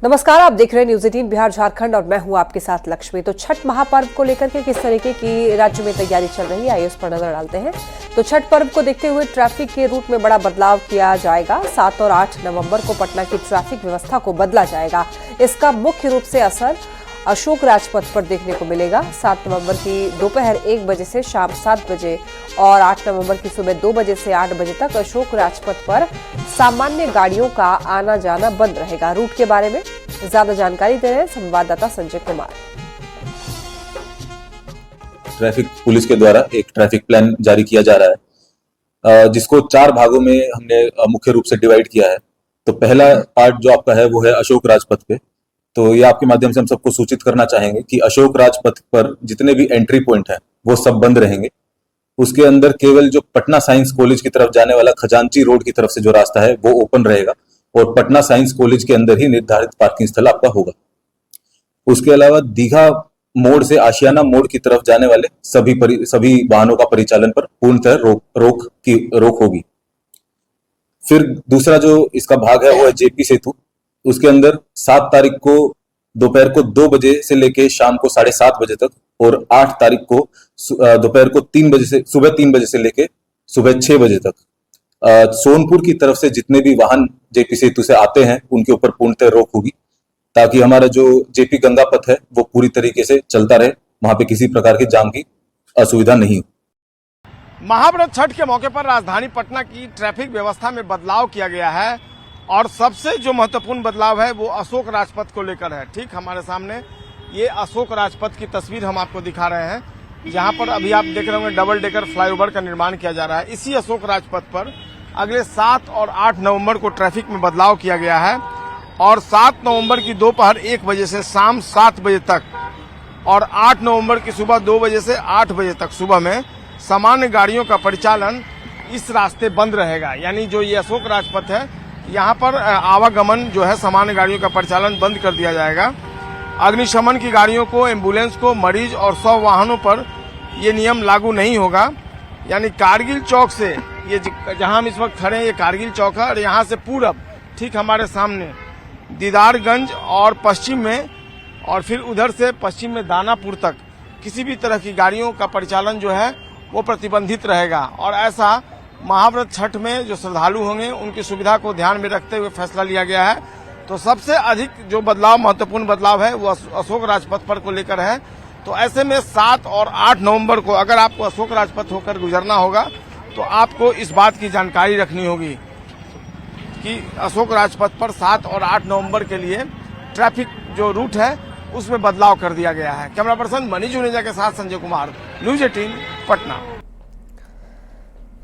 नमस्कार, आप देख रहे हैं न्यूज 18 बिहार झारखंड और मैं हूं आपके साथ लक्ष्मी। तो छठ महापर्व को लेकर के किस तरीके की राज्य में तैयारी चल रही है, आइए उस पर नजर डालते हैं। तो छठ पर्व को देखते हुए ट्रैफिक के रूट में बड़ा बदलाव किया जाएगा। 7 और 8 नवंबर को पटना की ट्रैफिक व्यवस्था को बदला जाएगा। इसका मुख्य रूप से असर अशोक राजपथ पर देखने को मिलेगा। 7 नवंबर की दोपहर 1 बजे से शाम 7 बजे और 8 नवंबर की सुबह 2 बजे से 8 बजे तक अशोक राजपथ पर सामान्य गाड़ियों का आना जाना बंद रहेगा। रूट के बारे में ज्यादा जानकारी दे रहे हैं संवाददाता संजय कुमार। ट्रैफिक पुलिस के द्वारा एक ट्रैफिक प्लान जारी किया जा रहा है, जिसको 4 भागों में हमने मुख्य रूप से डिवाइड किया है। तो पहला पार्ट जो आपका है वो है अशोक राजपथ पे। तो ये आपके माध्यम से हम सबको सूचित करना चाहेंगे कि अशोक राजपथ पर जितने भी एंट्री पॉइंट है वो सब बंद रहेंगे। उसके अंदर केवल जो पटना साइंस कॉलेज की तरफ जाने वाला खजांची रोड की तरफ से जो रास्ता है वो ओपन रहेगा और पटना साइंस कॉलेज के अंदर ही निर्धारित पार्किंग स्थल आपका होगा। उसके अलावा दीघा मोड़ से आशियाना मोड़ की तरफ जाने वाले सभी वाहनों का परिचालन पर पूर्णतः रोक होगी। फिर दूसरा जो इसका भाग है वो है जेपी सेतु। उसके अंदर 7 तारीख को दोपहर को 2 बजे से लेके शाम को 7:30 बजे तक और 8 तारीख को दोपहर को 3 बजे से सुबह 3 बजे से लेके सुबह 6 बजे तक सोनपुर की तरफ से जितने भी वाहन जेपी सेतु से आते हैं उनके ऊपर पूर्णतः रोक होगी, ताकि हमारा जो जेपी गंगा पथ है वो पूरी तरीके से चलता रहे, वहां पे किसी प्रकार के जाम की असुविधा नहीं हो। महाव्रत छठ के मौके पर राजधानी पटना की ट्रैफिक व्यवस्था में बदलाव किया गया है और सबसे जो महत्वपूर्ण बदलाव है वो अशोक राजपथ को लेकर है। ठीक हमारे सामने ये अशोक राजपथ की तस्वीर हम आपको दिखा रहे हैं, जहां पर अभी आप देख रहे होंगे डबल डेकर फ्लाईओवर का निर्माण किया जा रहा है। इसी अशोक राजपथ पर अगले 7 और 8 नवंबर को ट्रैफिक में बदलाव किया गया है और 7 नवंबर की दोपहर 1 बजे से शाम 7 बजे तक और 8 नवंबर की सुबह 2 बजे से 8 बजे तक सुबह में सामान्य गाड़ियों का परिचालन इस रास्ते बंद रहेगा। यानी जो ये अशोक राजपथ है यहाँ पर आवागमन जो है सामान्य गाड़ियों का परिचालन बंद कर दिया जाएगा। अग्निशमन की गाड़ियों को, एम्बुलेंस को, मरीज और 100 वाहनों पर ये नियम लागू नहीं होगा। यानी कारगिल चौक से ये जहां हम इस वक्त खड़े हैं ये कारगिल चौक है और यहाँ से पूरब ठीक हमारे सामने दीदारगंज और पश्चिम में और फिर उधर से पश्चिम में दानापुर तक किसी भी तरह की गाड़ियों का परिचालन जो है वो प्रतिबंधित रहेगा। और ऐसा महाव्रत छठ में जो श्रद्धालु होंगे उनकी सुविधा को ध्यान में रखते हुए फैसला लिया गया है। तो सबसे अधिक जो बदलाव, महत्वपूर्ण बदलाव है वो अशोक राजपथ पर को लेकर है। तो ऐसे में 7 और 8 नवंबर को अगर आपको अशोक राजपथ होकर गुजरना होगा तो आपको इस बात की जानकारी रखनी होगी कि अशोक राजपथ पर 7 और 8 नवंबर के लिए ट्रैफिक जो रूट है उसमें बदलाव कर दिया गया है। कैमरा पर्सन मनीष जुनेजा के साथ संजय कुमार, न्यूज 18 पटना।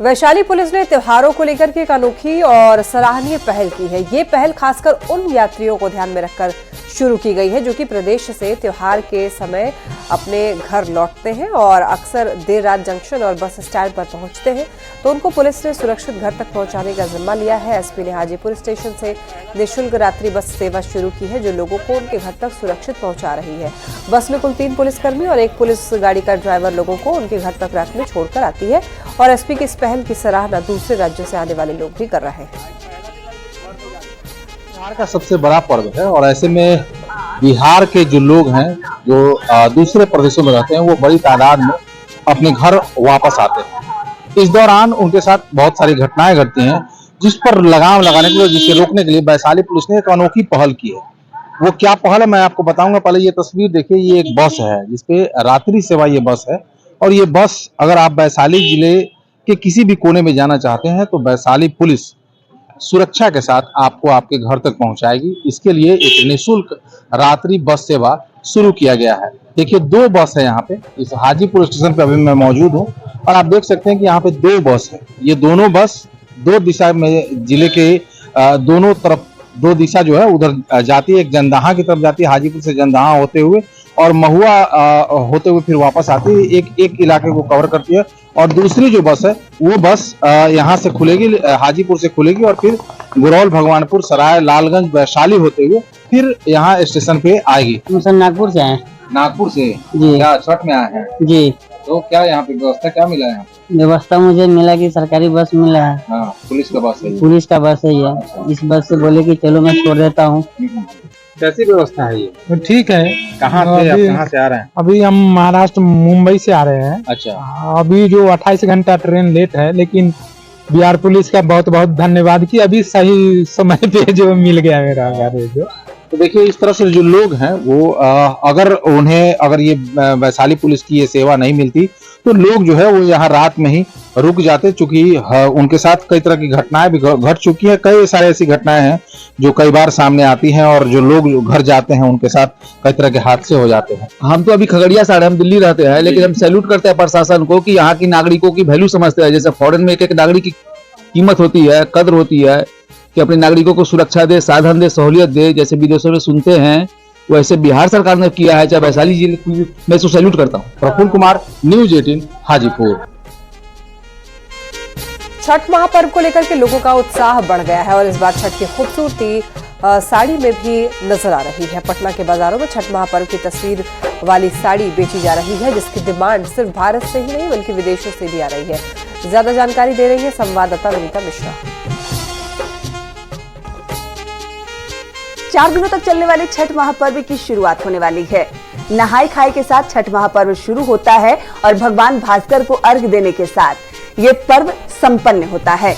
वैशाली पुलिस ने त्योहारों को लेकर के एक अनोखी और सराहनीय पहल की है। ये पहल खासकर उन यात्रियों को ध्यान में रखकर शुरू की गई है जो कि प्रदेश से त्योहार के समय अपने घर लौटते हैं और अक्सर देर रात जंक्शन और बस स्टैंड पर पहुंचते हैं। तो उनको पुलिस ने सुरक्षित घर तक पहुंचाने का जिम्मा लिया है। एसपी ने हाजीपुर स्टेशन से निःशुल्क रात्रि बस सेवा शुरू की है जो लोगों को उनके घर तक सुरक्षित पहुंचा रही है। बस में कुल 3 पुलिसकर्मी और 1 पुलिस गाड़ी का ड्राइवर लोगों को उनके घर तक रात में छोड़कर आती है और एसपी की इस पहल की सराहना दूसरे राज्यों से आने वाले लोग भी कर रहे हैं। बिहार का सबसे बड़ा पर्व है और ऐसे में बिहार के जो लोग हैं जो दूसरे प्रदेशों में रहते हैं वो बड़ी तादाद में अपने घर वापस आते हैं। इस दौरान उनके साथ बहुत सारी घटनाएं घटती हैं जिस पर लगाम लगाने के लिए, जिसे रोकने के लिए वैशाली पुलिस ने एक अनोखी पहल की है। वो क्या पहल है मैं आपको बताऊंगा। पहले ये तस्वीर देखिए, ये एक बस है जिसपे रात्रि सेवा ये बस है और ये बस अगर आप वैशाली जिले के किसी भी कोने में जाना चाहते हैं तो वैशाली पुलिस सुरक्षा के साथ आपको आपके घर तक पहुंचाएगी। इसके लिए एक निःशुल्क रात्रि बस सेवा शुरू किया गया है। देखिए 2 बस है यहाँ पे, इस हाजीपुर स्टेशन पे अभी मैं मौजूद हूँ और आप देख सकते हैं कि यहाँ पे 2 बस है। ये दोनों बस 2 दिशा में जिले के दोनों तरफ 2 दिशा जो है उधर जाती है। एक जंदाहा की तरफ जाती है, हाजीपुर से जंदाहा होते हुए और महुआ होते हुए फिर वापस आती है। एक इलाके को कवर करती है और दूसरी जो बस है वो बस यहाँ से खुलेगी, हाजीपुर से खुलेगी और फिर गुरौल, भगवानपुर, सराय, लालगंज, वैशाली होते हुए फिर यहाँ स्टेशन पे आएगी। सर नागपुर से आए। नागपुर से जी। क्या छठ में आए हैं? जी। तो क्या यहाँ पे व्यवस्था क्या मिला है? व्यवस्था मुझे मिला कि सरकारी बस मिला है। हाँ, पुलिस का बस है। पुलिस का बस है ये। इस बस से बोले कि चलो मैं छोड़ देता हूँ। कैसी व्यवस्था है ये? तो ठीक है। कहाँ से आप अभी- कहाँ से आ रहे हैं? अभी हम महाराष्ट्र मुंबई से आ रहे हैं। अच्छा, अभी जो 28 घंटा ट्रेन लेट है, लेकिन बिहार पुलिस का बहुत बहुत धन्यवाद कि अभी सही समय पे जो मिल गया मेरा गाड़ी जो। तो देखिए इस तरह से जो लोग हैं वो अगर ये वैशाली पुलिस की ये सेवा नहीं मिलती तो लोग जो है वो यहाँ रात में ही रुक जाते, चूंकि उनके साथ कई तरह की घटनाएं भी घट चुकी है। कई सारे ऐसी घटनाएं हैं जो कई बार सामने आती हैं और जो लोग जो घर जाते हैं उनके साथ कई तरह के हादसे हो जाते हैं। हम तो अभी खगड़िया से आ रहे हैं, हम दिल्ली रहते हैं, लेकिन हम सैल्यूट करते हैं प्रशासन को कि यहाँ की नागरिकों की वैल्यू समझते हैं। जैसे फॉरेन में एक एक नागरिक की कीमत होती है, कद्र होती है, कि अपने नागरिकों को सुरक्षा दे, साधन दे, सहूलियत दे, जैसे विदेशों में सुनते हैं वैसे बिहार सरकार ने किया है। चाहे वैशाली जिले मैं इसको सैल्यूट करता हूँ। प्रफुल्ल कुमार, न्यूज 18 हाजीपुर। छठ महापर्व को लेकर के लोगों का उत्साह बढ़ गया है और इस बार छठ की खूबसूरती साड़ी में भी नजर आ रही है। पटना के बाजारों में छठ महापर्व की तस्वीर वाली साड़ी बेची जा रही है, जिसकी डिमांड सिर्फ भारत से ही नहीं बल्कि विदेशों से भी आ रही है। ज्यादा जानकारी दे रही है संवाददाता विनीता मिश्रा। 4 दिनों तक चलने वाले छठ महापर्व की शुरुआत होने वाली है। नहाय खाए के साथ छठ महापर्व शुरू होता है और भगवान भास्कर को अर्घ्य देने के साथ ये पर्व संपन्न होता है।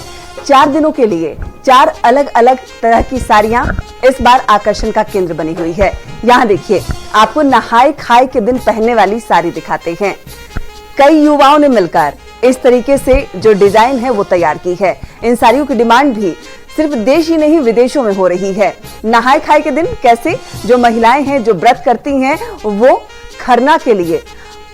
4 दिनों के लिए 4 अलग अलग तरह की साड़ियां इस बार आकर्षण का केंद्र बनी हुई है। यहाँ देखिए, आपको नहाय खाए के दिन पहनने वाली साड़ी दिखाते हैं। कई युवाओं ने मिलकर इस तरीके से जो डिजाइन है वो तैयार की है। इन साड़ियों की डिमांड भी सिर्फ देश ही नहीं विदेशों में हो रही है। नहाय खाए के दिन कैसे जो महिलाएं हैं जो व्रत करती हैं वो खरना के लिए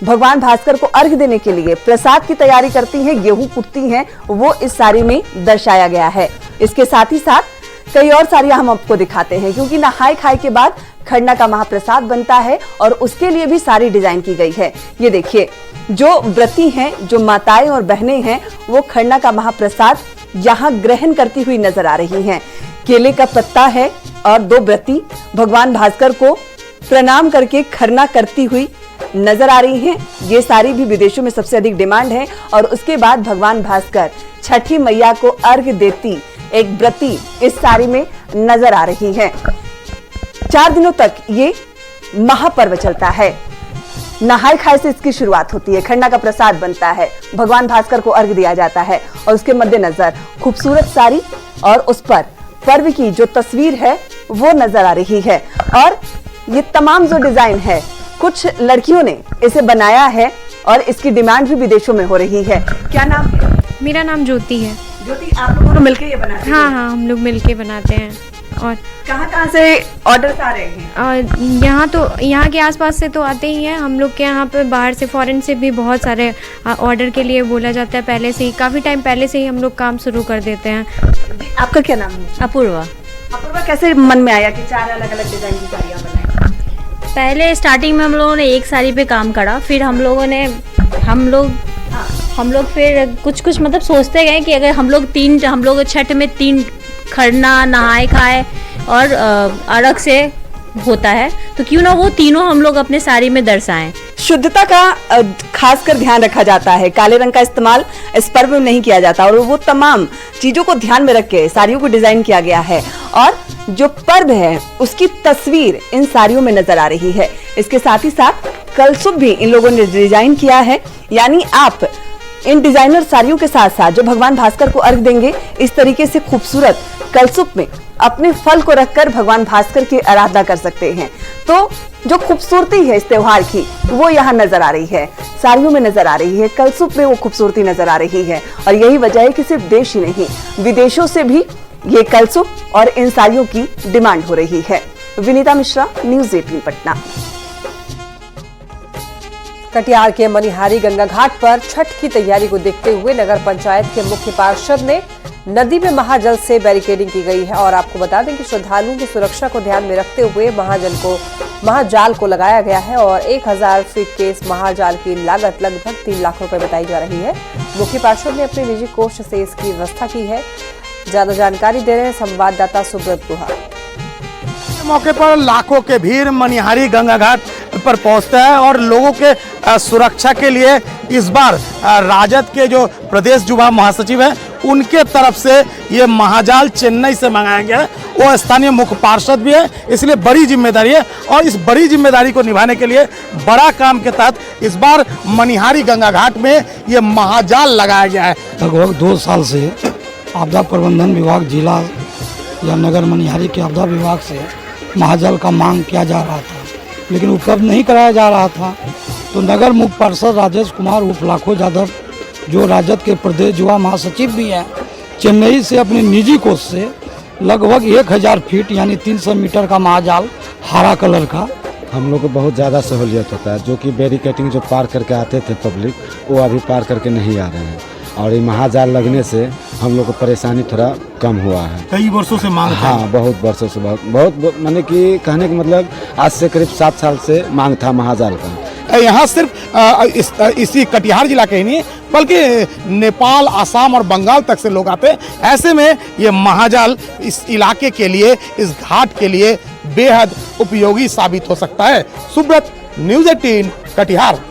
भगवान भास्कर को अर्घ्य देने के लिए प्रसाद की तैयारी करती हैं, गेहूं कुटती हैं, वो इस साड़ी में दर्शाया गया है। इसके साथ ही साथ कई और साड़ियां हम आपको दिखाते हैं, क्योंकि नहाय खाए के बाद खरना का महाप्रसाद बनता है और उसके लिए भी साड़ी डिजाइन की गई है। ये देखिए, जो व्रती हैं, जो माताएं और बहनें हैं, वो खरना का महाप्रसाद यहाँ ग्रहण करती हुई नजर आ रही हैं। केले का पत्ता है और 2 व्रती भगवान भास्कर को प्रणाम करके खरना करती हुई नजर आ रही हैं। ये साड़ी भी विदेशों में सबसे अधिक डिमांड है और उसके बाद भगवान भास्कर छठी मैया को अर्घ्य देती एक व्रती इस साड़ी में नजर आ रही है। 4 दिनों तक ये महापर्व चलता है। नहाय खाए से इसकी शुरुआत होती है, खरना का प्रसाद बनता है, भगवान भास्कर को अर्घ्य दिया जाता है और उसके मद्देनजर खूबसूरत साड़ी और उस पर पर्व की जो तस्वीर है वो नजर आ रही है। और ये तमाम जो डिजाइन है, कुछ लड़कियों ने इसे बनाया है और इसकी डिमांड भी विदेशों में हो रही है। क्या नाम है? मेरा नाम ज्योति है। ज्योति, आप लोगों ने मिलकर ये बनाते हैं? हाँ हाँ, हम लोग मिलके बनाते हैं। और कहाँ से ऑर्डर आ रहे हैं? और यहाँ के आसपास से तो आते ही हैं। हम लोग के यहाँ पे बाहर से, फॉरेन से भी बहुत सारे ऑर्डर के लिए बोला जाता है। पहले से ही, काफ़ी टाइम पहले से ही हम लोग काम शुरू कर देते हैं। आपका क्या नाम है? अपूर्वा। अपूर्वा, कैसे मन में आया कि 4 अलग अलग डिजाइन की साड़ियाँ बनाएं? पहले स्टार्टिंग में हम लोगों ने एक साड़ी पे काम करा, फिर हम लोग फिर कुछ मतलब सोचते गए कि अगर हम लोग छठ में 3 खरना, नहाए खाए और अर्घ से होता है, तो क्यों ना वो तीनों हम लोग अपने साड़ी में दर्शाएं। शुद्धता का खासकर ध्यान रखा जाता है। काले रंग का इस्तेमाल इस पर्व में नहीं किया जाता और वो तमाम चीजों को ध्यान में रख के साड़ियों को डिजाइन किया गया है और जो पर्व है उसकी तस्वीर इन साड़ियों में नजर आ रही है। इसके साथ ही साथ कलसुप भी इन लोगों ने डिजाइन किया है, यानी आप इन डिजाइनर साड़ियों के साथ साथ जो भगवान भास्कर को अर्घ देंगे, इस तरीके से खूबसूरत कलसुप में अपने फल को रखकर भगवान भास्कर की आराधना कर सकते हैं। तो जो खूबसूरती है इस त्योहार की वो यहाँ नजर आ रही है, साड़ियों में नजर आ रही है, कलसुप में वो खूबसूरती नजर आ रही है। और यही वजह है कि सिर्फ देश ही नहीं, विदेशों से भी ये कलसुप और इन साड़ियों की डिमांड हो रही है। विनीता मिश्रा, न्यूज 18 पटना। कटिहार के मनिहारी गंगा घाट पर छठ की तैयारी को देखते हुए नगर पंचायत के मुख्य पार्षद ने नदी में महाजल से बैरिकेडिंग की गई है और आपको बता दें कि श्रद्धालुओं की सुरक्षा को ध्यान में रखते हुए महाजाल को लगाया गया है और 1000 फीट के इस महाजाल की लागत लगभग 3 लाख रुपए बताई जा रही है। मुख्य पार्षद ने अपने निजी कोष से इसकी व्यवस्था की है। ज्यादा जानकारी दे रहे हैं संवाददाता सुब्रत गुहा। मौके पर लाखों के भीड़ मनिहारी गंगा घाट पर पहुंचता है और लोगों के सुरक्षा के लिए इस बार राजद के जो प्रदेश युवा महासचिव हैं उनके तरफ से ये महाजाल चेन्नई से मंगाया गया है। वो स्थानीय मुख्य पार्षद भी है, इसलिए बड़ी जिम्मेदारी है और इस बड़ी जिम्मेदारी को निभाने के लिए बड़ा काम के तहत इस बार मनिहारी गंगा घाट में ये महाजाल लगाया गया है। लगभग 2 साल से आपदा प्रबंधन विभाग जिला या नगर मनिहारी के आपदा विभाग से महाजाल का मांग किया जा रहा था, लेकिन उपलब्ध नहीं कराया जा रहा था। तो नगर मुख्य पार्षद राजेश कुमार उर्फ लाखो यादव, जो राजद के प्रदेश युवा महासचिव भी हैं, चेन्नई से अपने निजी कोष से लगभग 1000 फीट यानी 300 मीटर का महाजाल हरा कलर का, हम लोग को बहुत ज़्यादा सहूलियत होता है। जो कि बैरिकेटिंग जो पार करके आते थे पब्लिक, वो अभी पार करके नहीं आ रहे हैं और ये महाजाल लगने से हम लोग को परेशानी थोड़ा कम हुआ है। कई वर्षों से मांग था। हाँ, बहुत वर्षों से बहुत माने कि कहने का मतलब आज से करीब 7 साल से मांग था महाजाल का। यहाँ सिर्फ इसी कटिहार जिला के ही नहीं बल्कि नेपाल, आसाम और बंगाल तक से लोग आते हैं। ऐसे में ये महाजाल इस इलाके के लिए, इस घाट के लिए बेहद उपयोगी साबित हो सकता है। सुब्रत, न्यूज़ 18 कटिहार।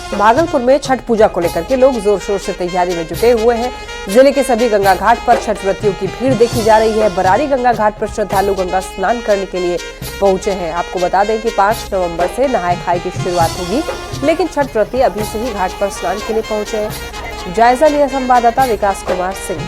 भागलपुर में छठ पूजा को लेकर के लोग जोर शोर से तैयारी में जुटे हुए हैं। जिले के सभी गंगा घाट पर छठ व्रतियों की भीड़ देखी जा रही है। बरारी गंगा घाट पर श्रद्धालु गंगा स्नान करने के लिए पहुंचे हैं। आपको बता दें कि 5 नवंबर से नहाय खाई की शुरुआत होगी, लेकिन छठ व्रती अभी से ही घाट पर स्नान के लिए पहुंचे हैं। जायजा लिया संवाददाता विकास कुमार सिंह।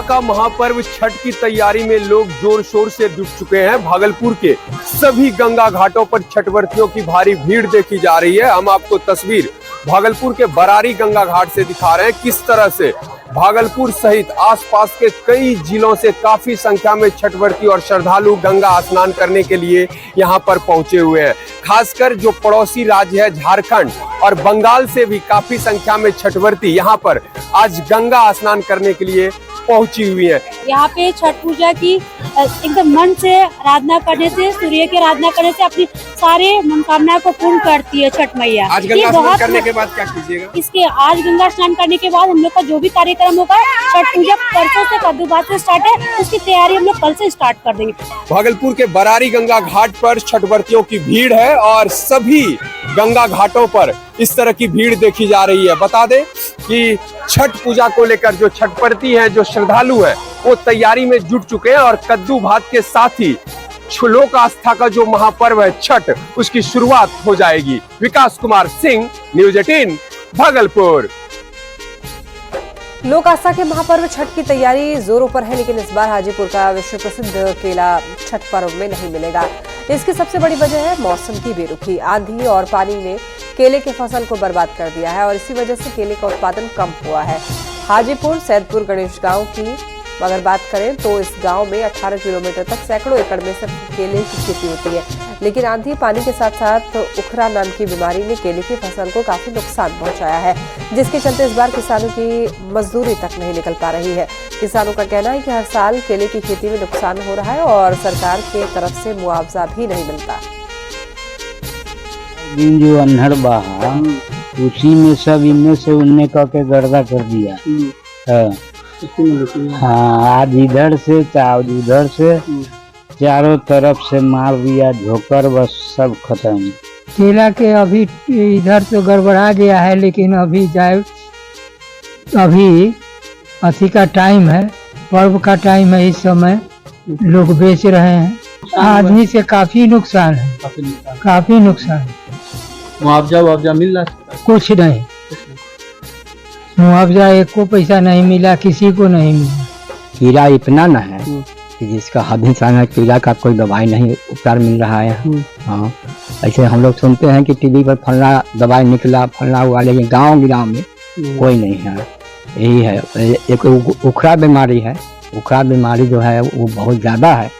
का महापर्व छठ की तैयारी में लोग जोर शोर से जुट चुके हैं। भागलपुर के सभी गंगा घाटों पर छठ व्रतियों की भारी भीड़ देखी जा रही है। हम आपको तस्वीर भागलपुर के बरारी गंगा घाट से दिखा रहे हैं किस तरह से भागलपुर सहित आसपास के कई जिलों से काफी संख्या में छठ व्रती और श्रद्धालु गंगा स्नान करने के लिए यहां पर पहुंचे हुए हैं। खासकर जो पड़ोसी राज्य है झारखंड और बंगाल से भी काफी संख्या में छठ व्रती यहां पर आज गंगा स्नान करने के लिए पहुंची हुई है। यहाँ पे छठ पूजा की एकदम मन से आराधना करने से, सूर्य की आराधना करने से अपनी सारे मनोकामना को पूर्ण करती है छठ मैया। आज गंगा स्नान करने के बाद क्या कीजिएगा? इसके आज गंगा स्नान करने के बाद हम लोग का जो भी कार्यक्रम होगा, छठ पूजा परसों से कद्दूबात से स्टार्ट है, उसकी तैयारी हम लोग कल से स्टार्ट कर देंगे। भागलपुर के बरारी गंगा घाट पर छठ व्रतियों की भीड़ है और सभी गंगा घाटों पर इस तरह की भीड़ देखी जा रही है। बता दें कि छठ पूजा को लेकर जो छठ व्रती हैं, जो श्रद्धालु हैं, वो तैयारी में जुट चुके हैं और कद्दू भात के साथ ही लोक आस्था का जो महापर्व है छठ, उसकी शुरुआत हो जाएगी। विकास कुमार सिंह, न्यूज़ 18 भागलपुर। लोक आस्था के महापर्व छठ की तैयारी जोरों पर है, लेकिन इस बार हाजीपुर का विश्व प्रसिद्ध केला छठ पर्व में नहीं मिलेगा। इसकी सबसे बड़ी वजह है मौसम की बेरुखी। आंधी और पानी ने केले के फसल को बर्बाद कर दिया है और इसी वजह से केले का उत्पादन कम हुआ है। हाजीपुर सैदपुर गणेश गांव की अगर बात करें तो इस गांव में 18 किलोमीटर तक सैकड़ों एकड़ में सिर्फ केले की खेती होती है, लेकिन आंधी पानी के साथ साथ उखरा नाम की बीमारी ने केले की फसल को काफी नुकसान पहुंचाया है, जिसके चलते इस बार किसानों की मजदूरी तक नहीं निकल पा रही है। किसानों का कहना है कि हर साल केले की खेती में नुकसान हो रहा है और सरकार के तरफ से मुआवजा भी नहीं मिलता। जो अन्हर बहा उसी में सब इनमें से उनमें करके गर्दा कर दिया। हाँ, आज इधर से आज उधर से चारों तरफ से मार दिया झोकर, बस सब खत्म। केला के अभी इधर तो गड़बड़ा गया है, लेकिन अभी अभी का टाइम है, पर्व का टाइम है, इस समय लोग बेच रहे हैं। आदमी से काफी नुकसान है, काफी नुकसान। मुआवजा मिल रहा है? कुछ नहीं, मुआवजा एक को पैसा नहीं मिला, किसी को नहीं मिला। कीड़ा इतना न है कि जिसका हद इंसान है, कीड़ा का कोई दवाई नहीं उपचार मिल रहा है। हाँ, ऐसे हम लोग सुनते हैं कि टीवी पर फलना दवाई निकला, फलना हुआ, लेकिन गांव में कोई नहीं है। यही है, एक उखरा बीमारी है। उखरा बीमारी जो है वो बहुत ज़्यादा है।